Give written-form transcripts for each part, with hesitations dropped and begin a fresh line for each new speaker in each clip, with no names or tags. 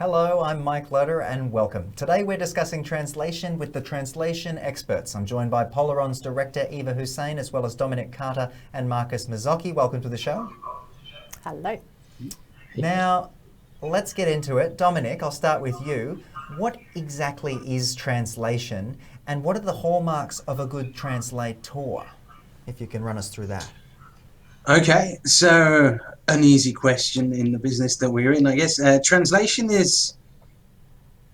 Hello, I'm Mike Loder and welcome. Today we're discussing translation with the translation experts. I'm joined by Polaron's director Eva Hussain as well as Dominic Carter and Marcus Mazzocchi. Welcome to the show.
Hello.
Now, let's get into it. Dominic, I'll start with you. What exactly is translation and what are the hallmarks of a good translator? If you can run us through that.
Okay, so an easy question in the business that we're in, I guess. Translation is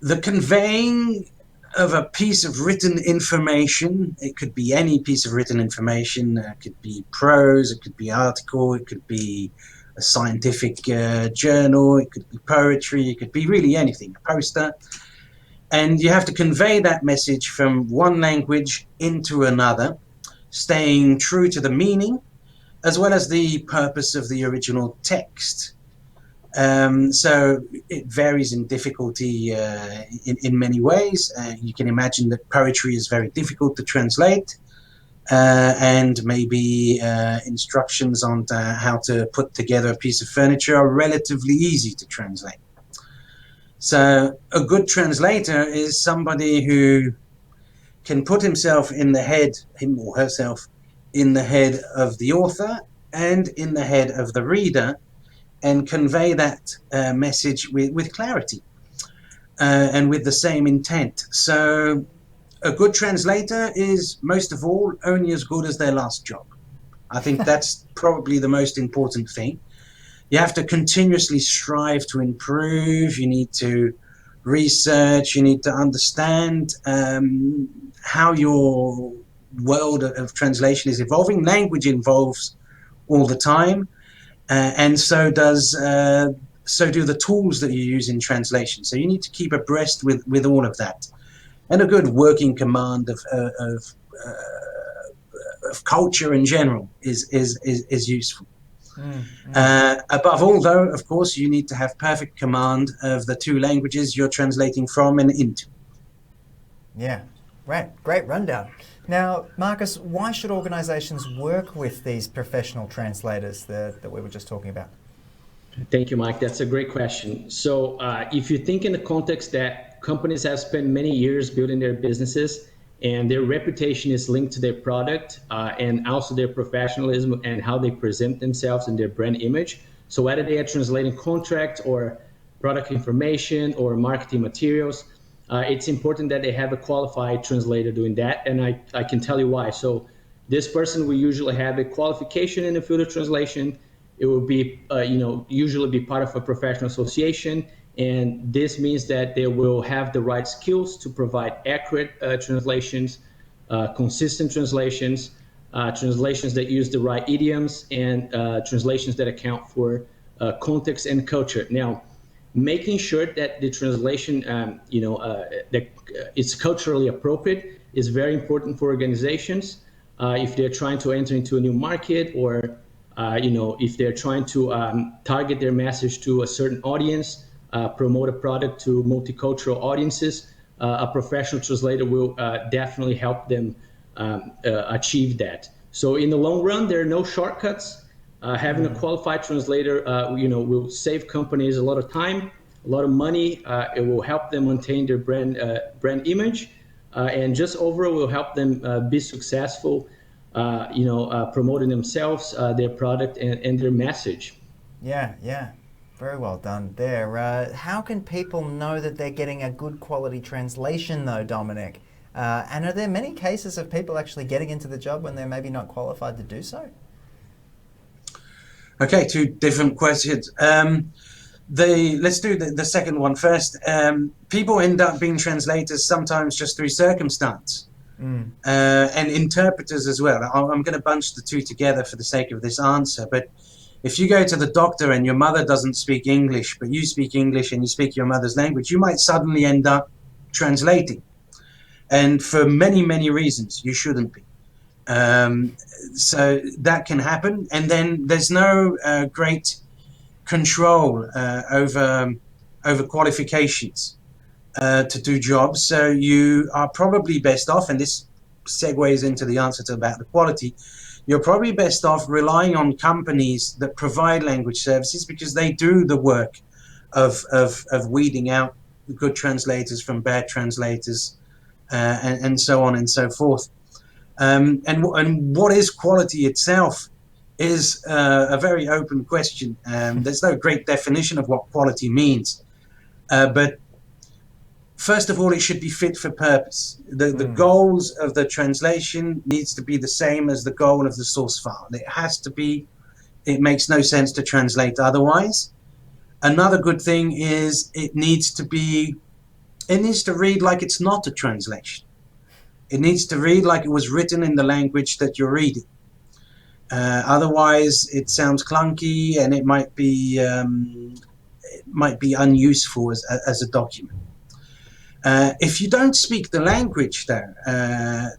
the conveying of a piece of written information. It could be any piece of written information. It could be prose, it could be article, it could be a scientific journal, it could be poetry, it could be really anything, a poster. And you have to convey that message from one language into another, staying true to the meaning, as well as the purpose of the original text. So it varies in difficulty in many ways. You can imagine that poetry is very difficult to translate, and maybe instructions on how to put together a piece of furniture are relatively easy to translate. So a good translator is somebody who can put himself in the head, him or herself, in the head of the author and in the head of the reader and convey that message with clarity and with the same intent. So a good translator is most of all only as good as their last job. I think that's probably the most important thing. You have to continuously strive to improve. You need to research. You need to understand how your world of translation is evolving. Language evolves all the time, and so do the tools that you use in translation. So you need to keep abreast with all of that, and a good working command of culture in general is useful. Above all, though, of course, you need to have perfect command of the two languages you're translating from and into.
Yeah, right. Great rundown. Now, Marcus, why should organisations work with these professional translators that we were just talking about?
Thank you, Mike. That's a great question. So if you think in the context that companies have spent many years building their businesses and their reputation is linked to their product and also their professionalism and how they present themselves and their brand image. So whether they are translating contract or product information or marketing materials, it's important that they have a qualified translator doing that, and I can tell you why. So this person will usually have a qualification in the field of translation. It will be, usually be part of a professional association, and this means that they will have the right skills to provide accurate translations, consistent translations, translations that use the right idioms, and translations that account for context and culture. Now, making sure that the translation, that it's culturally appropriate is very important for organizations. If they're trying to enter into a new market, or if they're trying to target their message to a certain audience, promote a product to multicultural audiences, a professional translator will definitely help them achieve that. So in the long run, there are no shortcuts. Having a qualified translator, will save companies a lot of time, a lot of money. It will help them maintain their brand image, and just overall will help them be successful, promoting themselves, their product, and their message.
Yeah. Very well done there. How can people know that they're getting a good quality translation though, Dominic? And are there many cases of people actually getting into the job when they're maybe not qualified to do so?
Okay, two different questions. Let's do the second one first. People end up being translators sometimes just through circumstance, and interpreters as well. I'm going to bunch the two together for the sake of this answer, but if you go to the doctor and your mother doesn't speak English, but you speak English and you speak your mother's language, you might suddenly end up translating. And for many, many reasons, you shouldn't be. So that can happen, and then there's no great control over qualifications to do jobs. So you are probably best off, and this segues into the answer to about the quality. You're probably best off relying on companies that provide language services because they do the work of weeding out good translators from bad translators, and so on and so forth. And what is quality itself is a very open question. There's no great definition of what quality means, but first of all, it should be fit for purpose. The goals of the translation needs to be the same as the goal of the source file. It has to be. It makes no sense to translate otherwise. Another good thing is it needs to read like it's not a translation. It needs to read like it was written in the language that you're reading. Otherwise, it sounds clunky, and it might be unuseful as a document. If you don't speak the language, though,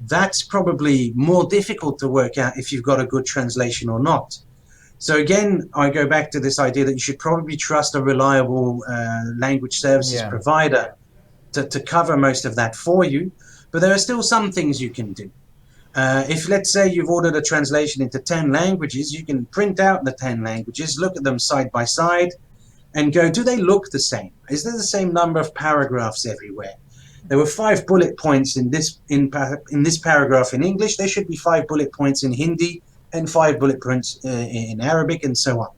that's probably more difficult to work out if you've got a good translation or not. So again, I go back to this idea that you should probably trust a reliable language services provider to cover most of that for you. But there are still some things you can do. If, let's say, you've ordered a translation into 10 languages, you can print out the 10 languages, look at them side by side, and go, do they look the same? Is there the same number of paragraphs everywhere? There were 5 bullet points in this paragraph in English. There should be 5 bullet points in Hindi and 5 bullet points in Arabic, and so on.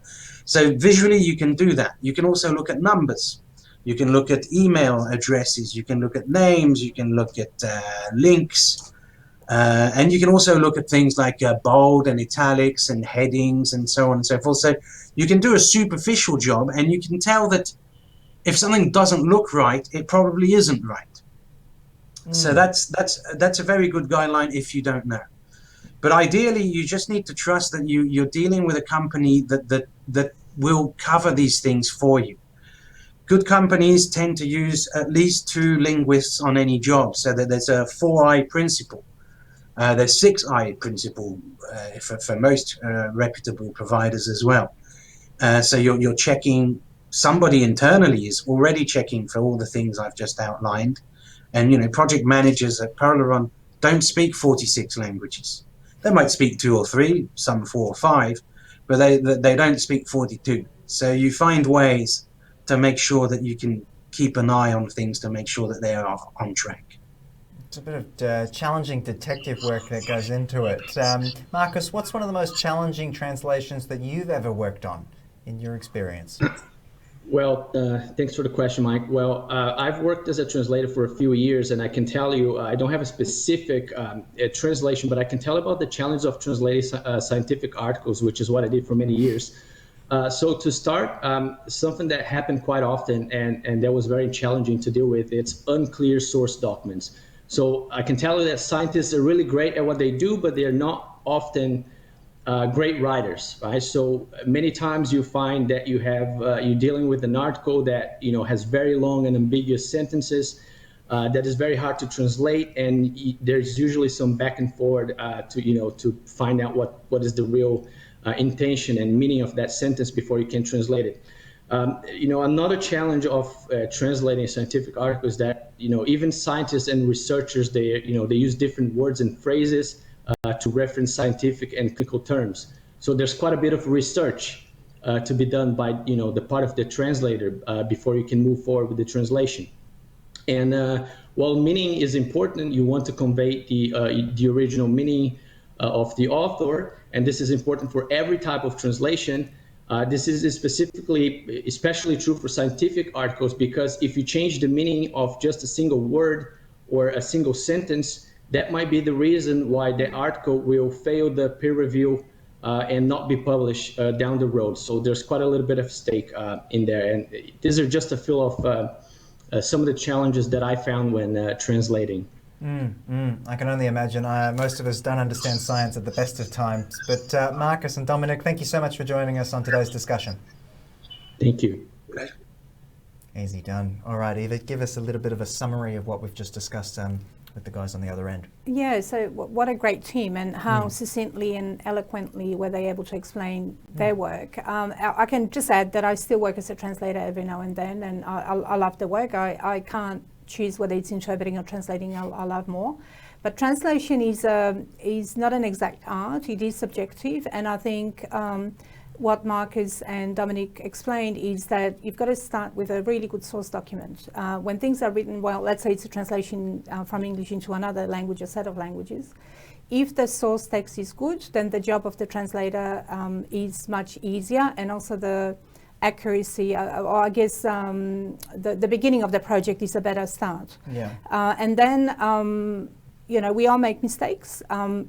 So visually, you can do that. You can also look at numbers. You can look at email addresses. You can look at names. You can look at links. And you can also look at things like bold and italics and headings and so on and so forth. So you can do a superficial job, and you can tell that if something doesn't look right, it probably isn't right. So that's a very good guideline if you don't know. But ideally, you just need to trust that you're dealing with a company that will cover these things for you. Good companies tend to use at least 2 linguists on any job, so that there's a 4-eye principle. There's 6-eye principle for most reputable providers as well. So you're checking, somebody internally is already checking for all the things I've just outlined. And, project managers at Polaron don't speak 46 languages. They might speak 2 or 3, some 4 or 5, but they don't speak 42. So you find ways to make sure that you can keep an eye on things to make sure that they are on track.
It's a bit of challenging detective work that goes into it. Marcus, what's one of the most challenging translations that you've ever worked on in your experience?
Well, thanks for the question, Mike. Well, I've worked as a translator for a few years, and I can tell you, I don't have a specific translation, but I can tell about the challenge of translating scientific articles, which is what I did for many years. So to start, something that happened quite often and that was very challenging to deal with, it's unclear source documents. So I can tell you that scientists are really great at what they do, but they're not often great writers, right? So many times you find that you're dealing with an article that has very long and ambiguous sentences that is very hard to translate, and there's usually some back and forth to find out what is the real intention and meaning of that sentence before you can translate it. Another challenge of translating a scientific article is that even scientists and researchers they use different words and phrases to reference scientific and clinical terms. So there's quite a bit of research to be done by the part of the translator before you can move forward with the translation. And while meaning is important, you want to convey the original meaning of the author, and this is important for every type of translation. This is especially true for scientific articles, because if you change the meaning of just a single word or a single sentence, that might be the reason why the article will fail the peer review and not be published down the road. So there's quite a little bit of stake in there. And these are just a few of some of the challenges that I found when translating.
I can only imagine. Most of us don't understand science at the best of times. But Marcus and Dominic, thank you so much for joining us on today's discussion.
Thank you.
Easy done. All right, Eva, give us a little bit of a summary of what we've just discussed with the guys on the other end.
Yeah, so what a great team, and how succinctly and eloquently were they able to explain their work. I can just add that I still work as a translator every now and then, and I love the work. I can't choose whether it's interpreting or translating. I love more. But translation is not an exact art. It is subjective, and I think what Marcus and Dominic explained is that you've got to start with a really good source document. When things are written, well, let's say it's a translation from English into another language, a set of languages. If the source text is good, then the job of the translator is much easier, and also the accuracy, or I guess the beginning of the project is a better start.
Yeah.
And then, we all make mistakes.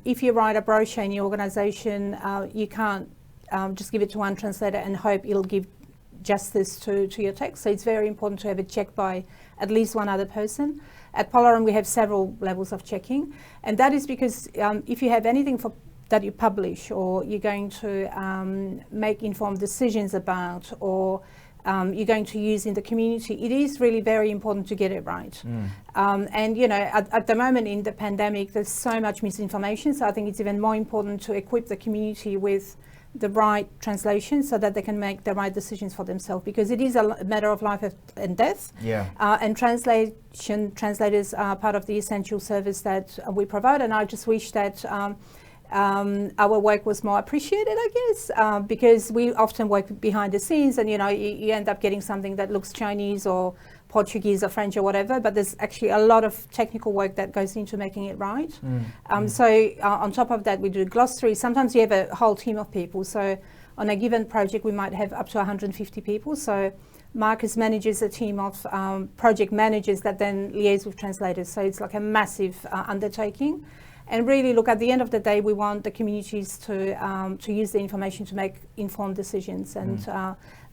If you write a brochure in your organization, you can't just give it to one translator and hope it'll give justice to your text. So it's very important to have it checked by at least one other person. At Polaron, we have several levels of checking, and that is because if you have anything that you publish, or you're going to make informed decisions about, or you're going to use in the community, it is really very important to get it right. And at the moment in the pandemic, there's so much misinformation, so I think it's even more important to equip the community with the right translation so that they can make the right decisions for themselves, because it is a matter of life and death.
Yeah.
And translators are part of the essential service that we provide, and I just wish that our work was more appreciated, I guess, because we often work behind the scenes, and you end up getting something that looks Chinese or Portuguese or French or whatever, but there's actually a lot of technical work that goes into making it right. So on top of that, we do glossaries. Sometimes you have a whole team of people. So on a given project, we might have up to 150 people. So Marcus manages a team of project managers that then liaise with translators. So it's like a massive undertaking. And really, look, at the end of the day, we want the communities to use the information to make informed decisions. And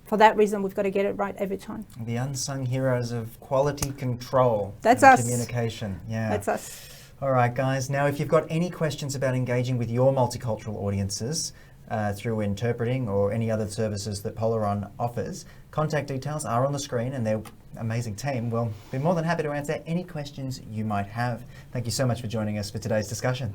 for that reason, we've got to get it right every time.
The unsung heroes of quality control.
That's
and
us.
Communication. Yeah.
That's us.
All right, guys. Now, if you've got any questions about engaging with your multicultural audiences through interpreting or any other services that Polaron offers, contact details are on the screen, and their amazing team will be more than happy to answer any questions you might have. Thank you so much for joining us for today's discussion.